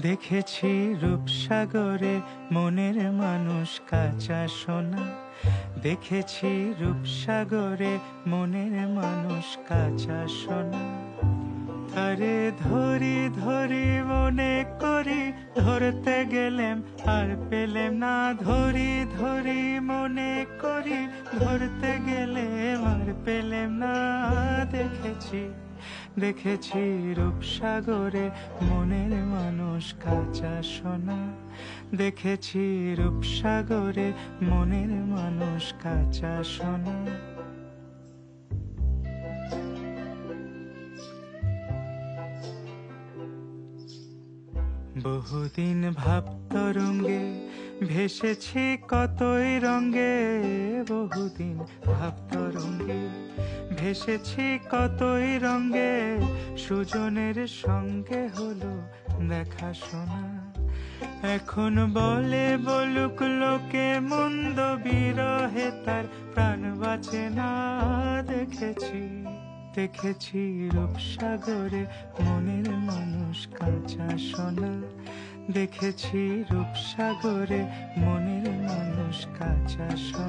দেখেছি রূপসাগরে মনের মানুষ কাঁচা সোনা। দেখেছি রূপসাগরে মনের মানুষ কাঁচা সোনা। তারে ধরি ধরি মনে করি, ধরতে গেলেম আর পেলেম না। ধরি ধরি মনে করি, ধরতে গেলেম আর পেলেম না। দেখেছি দেখেছি রূপসাগরে মনের মানুষ কাঁচা সোনা। দেখেছি রূপসাগরে মনের মানুষ কাঁচা সোনা। বহুদিন ভাব তরঙ্গে ভেসেছি কতই রঙ্গে। বহুদিন ভাব তরঙ্গে ভেসেছি কতই রঙ্গে। সুজনের সঙ্গে হলো দেখা শোনা। এখন বলে বলুক লোকে মন্দ, বিরহে তার প্রাণ বাঁচে না। দেখেছি দেখেছি রূপসাগরে মনের মানুষ কাঁচা সোনা। দেখেছি রূপসাগরে মনের মানুষ কাঁচা সোনা।